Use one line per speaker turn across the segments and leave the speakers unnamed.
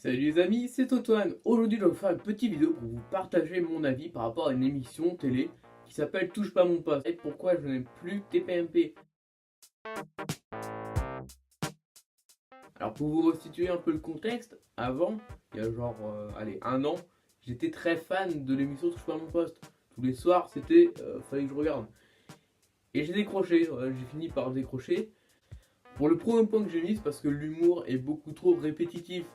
Salut les amis, c'est Antoine. Aujourd'hui je vais vous faire une petite vidéo pour vous partager mon avis par rapport à une émission télé qui s'appelle Touche pas mon poste et pourquoi je n'aime plus TPMP. Alors pour vous restituer un peu le contexte, avant, il y a genre allez, un an, j'étais très fan de l'émission Touche pas mon poste. Tous les soirs c'était, fallait que je regarde. Et j'ai décroché, j'ai fini par décrocher. Pour le premier point que j'ai mis, c'est parce que l'humour est beaucoup trop répétitif.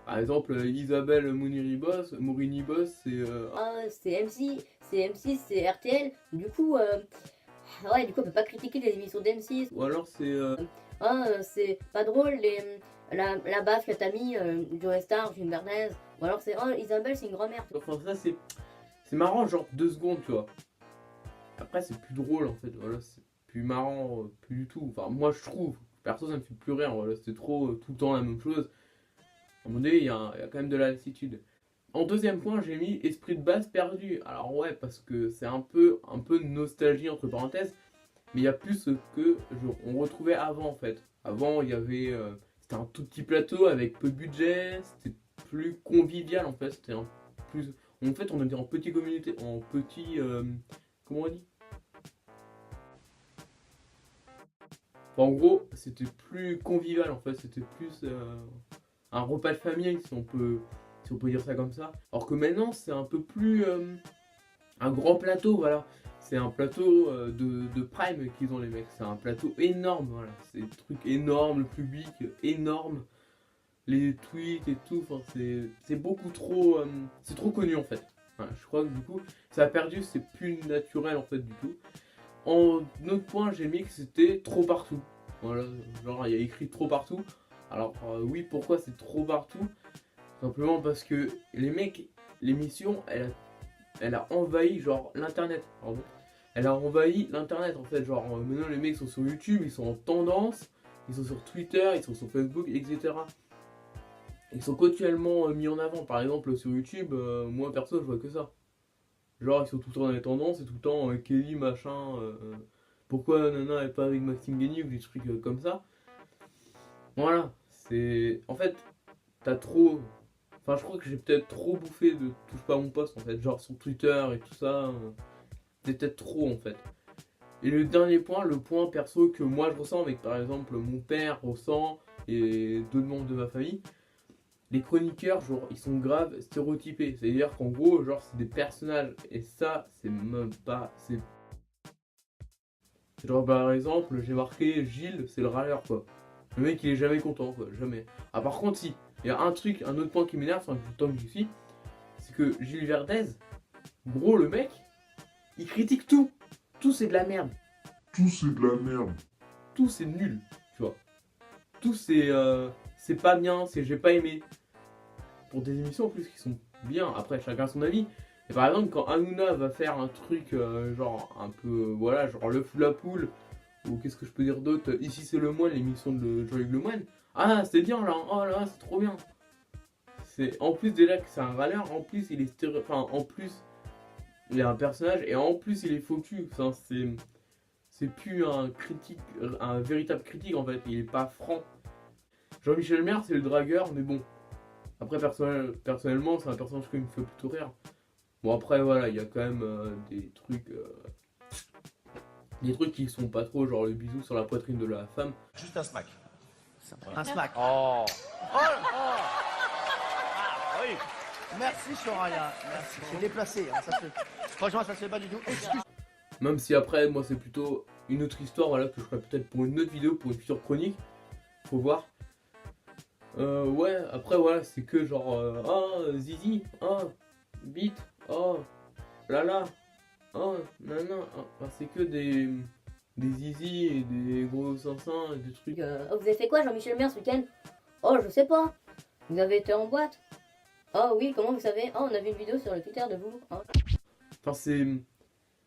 Par exemple, Isabelle Morini-Boss,
C'est M6, c'est RTL. Du coup, on peut pas critiquer les émissions d'M6.
ou alors
C'est pas drôle, la baffe que t'as mis, Joe Star, Gilles Verdez. Ou alors c'est, oh, Isabelle, c'est une grand-mère.
enfin ça c'est marrant genre 2 secondes, tu vois. Après c'est plus drôle en fait, voilà, c'est plus marrant, plus du tout. Enfin moi je trouve, perso ça me fait plus rire, voilà, c'est trop tout le temps la même chose. À un moment donné, il y a quand même de la lassitude. En deuxième point, j'ai mis esprit de base perdu. Alors ouais, parce que c'est un peu de nostalgie entre parenthèses, mais il y a plus ce que on retrouvait avant en fait. Avant, il y avait, c'était un tout petit plateau avec peu de budget, c'était plus convivial en fait, c'était un plus, en fait, on était en petite communauté, en petit, comment on dit? Enfin, en gros, c'était plus convivial en fait, c'était plus un repas de famille si on peut dire ça comme ça. Alors que maintenant, c'est un peu plus un grand plateau, voilà. C'est un plateau de prime qu'ils ont les mecs. C'est un plateau énorme, voilà. C'est des trucs énormes, le public énorme, les tweets et tout. Enfin, c'est beaucoup trop, c'est trop connu en fait. Voilà, je crois que du coup, ça a perdu, c'est plus naturel en fait du tout. En autre point, j'ai mis que c'était trop partout. Voilà, genre il y a écrit trop partout. Alors oui, pourquoi c'est trop partout? Simplement parce que les mecs, l'émission, elle a envahi genre l'internet. Pardon. Elle a envahi l'internet en fait. Genre maintenant les mecs sont sur YouTube, ils sont en tendance, ils sont sur Twitter, ils sont sur Facebook, etc. Ils sont continuellement mis en avant. Par exemple sur YouTube, moi perso je vois que ça. Genre ils sont tout le temps dans les tendances et tout le temps Kelly machin. Pourquoi Nana est pas avec Maxime Guény ou des trucs comme ça. Voilà, c'est. En fait, t'as trop. Enfin, je crois que j'ai peut-être trop bouffé de touche pas à mon poste en fait, genre sur Twitter et tout ça. C'est peut-être trop en fait. Et le dernier point, le point perso que moi je ressens avec par exemple mon père ressent et d'autres membres de ma famille, les chroniqueurs, genre, ils sont grave stéréotypés. C'est-à-dire qu'en gros, genre, c'est des personnages. Et ça, c'est même pas. C'est. Genre, par exemple, j'ai marqué Gilles, c'est le râleur quoi. Le mec, il est jamais content quoi, jamais. Ah, par contre, si. Il y a un truc, un autre point qui m'énerve, c'est un temps que j'y suis, c'est que Gilles Verdez, gros, le mec, il critique tout. Tout, c'est de la merde.
Tout c'est de la merde.
Tout, c'est nul, tu vois. Tout, c'est pas bien, c'est j'ai pas aimé. Pour des émissions en plus qui sont bien, après chacun son avis. Et par exemple, quand Hanouna va faire un truc genre un peu, voilà, genre le fou la poule, ou qu'est-ce que je peux dire d'autre, Ici c'est le moine, l'émission de Jean-Luc Lemoyne. Ah, c'est bien là, oh là, c'est trop bien. C'est en plus déjà que c'est un râleur, en plus il est enfin en plus il est un personnage et en plus il est faux cul. Enfin, c'est plus un critique, un véritable critique en fait, il est pas franc. Jean-Michel Maire c'est le dragueur, mais bon. Après personnellement c'est un personnage qui me fait plutôt rire. Bon après voilà, il y a quand même des trucs qui sont pas trop, genre le bisou sur la poitrine de la femme.
Juste un smack.
Un smack.
Oh.
Ah oui. Merci Soraya. Merci. C'est déplacé. Hein, franchement, ça se fait pas du tout. Excuse.
Même si après, moi c'est plutôt une autre histoire, voilà, que je ferai peut-être pour une autre vidéo, pour une future chronique. Faut voir. Ouais, après voilà, c'est que genre, zizi, bite, lala, nana, enfin, c'est que des zizi et des gros seins et des trucs.
Oh, vous avez fait quoi, Jean-Michel Maire, ce week-end? Oh, je sais pas. Vous avez été en boîte? Oh oui, comment vous savez? Oh, on a vu une vidéo sur le Twitter de vous. Oh.
Enfin,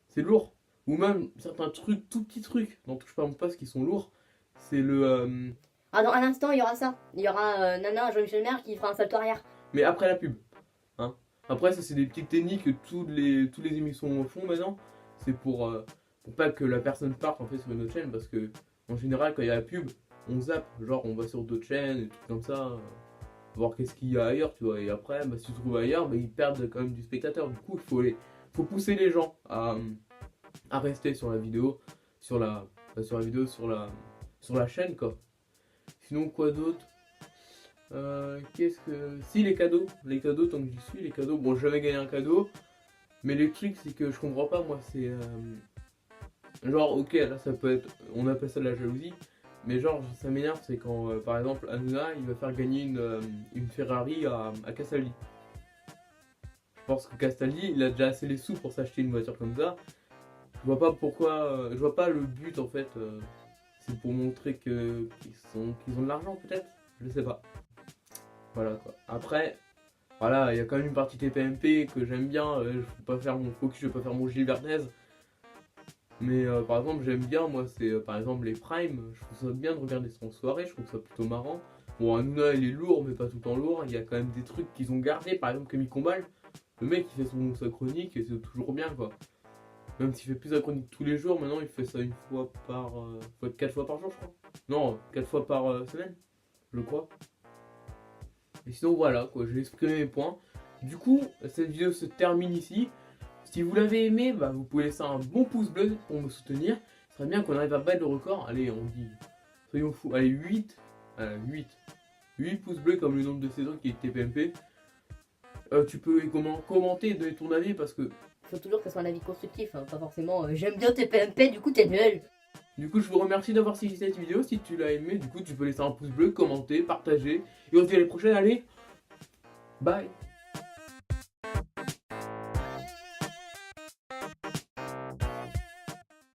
c'est lourd. Ou même certains trucs, tout petits trucs, dont touche pas mon poste qui sont lourds. C'est le.
Ah, dans un instant, il y aura ça. Il y aura Nana, Jean-Michel Maire qui fera un salto arrière.
Mais après la pub. Hein. Après, ça, c'est des petites techniques que toutes les émissions font maintenant. C'est pour pas que la personne parte en fait sur une autre chaîne. Parce que, en général, quand il y a la pub, on zappe. Genre, on va sur d'autres chaînes, et tout comme ça. voir qu'est-ce qu'il y a ailleurs, tu vois. Et après, bah, si tu trouves ailleurs, bah, ils perdent quand même du spectateur. Du coup, faut pousser les gens à rester sur la vidéo, sur la, pas sur la vidéo, sur la chaîne, quoi. Sinon, quoi d'autre? Qu'est-ce que... Si, les cadeaux, tant que j'y suis, les cadeaux. Bon, j'avais gagné un cadeau, mais le truc, c'est que je comprends pas, moi, c'est... genre, ok, là, ça peut être... On appelle ça de la jalousie, mais genre, ça m'énerve, c'est quand, par exemple, Hanouna, il va faire gagner une Ferrari à Castaldi. Je pense que Castaldi, il a déjà assez les sous pour s'acheter une voiture comme ça. Je vois pas pourquoi... je vois pas le but, en fait. C'est pour montrer qu'ils ont de l'argent, peut-être. Je sais pas. Voilà, quoi. Après... Voilà, il y a quand même une partie TPMP que j'aime bien, je vais pas faire mon focus, je vais pas faire mon Gilles Verdez. Mais par exemple, j'aime bien, moi, c'est par exemple les Prime, je trouve ça bien de regarder ça en soirée, je trouve ça plutôt marrant. Bon, Hanouna, il est lourd, mais pas tout le temps lourd, il y a quand même des trucs qu'ils ont gardés, par exemple Camille Combal, le mec il fait sa chronique et c'est toujours bien, quoi. Même s'il fait plus sa chronique tous les jours, maintenant il fait ça une fois par... faut être 4 fois par jour, je crois. Non, 4 fois par semaine, je crois. Et sinon voilà quoi, j'ai exprimé mes points. Du coup, cette vidéo se termine ici. Si vous l'avez aimé, bah, vous pouvez laisser un bon pouce bleu pour me soutenir. Ce serait bien qu'on arrive à battre le record. Allez, on dit, soyons fous, allez 8 pouces bleus comme le nombre de saisons qui est TPMP. Tu peux commenter, donner ton avis parce que...
Faut toujours que ce soit un avis constructif, hein, pas forcément j'aime bien tes PMP, du coup t'es nul.
Du coup, je vous remercie d'avoir suivi cette vidéo. Si tu l'as aimé, du coup, tu peux laisser un pouce bleu, commenter, partager. Et on se dit à la prochaine. Allez, bye.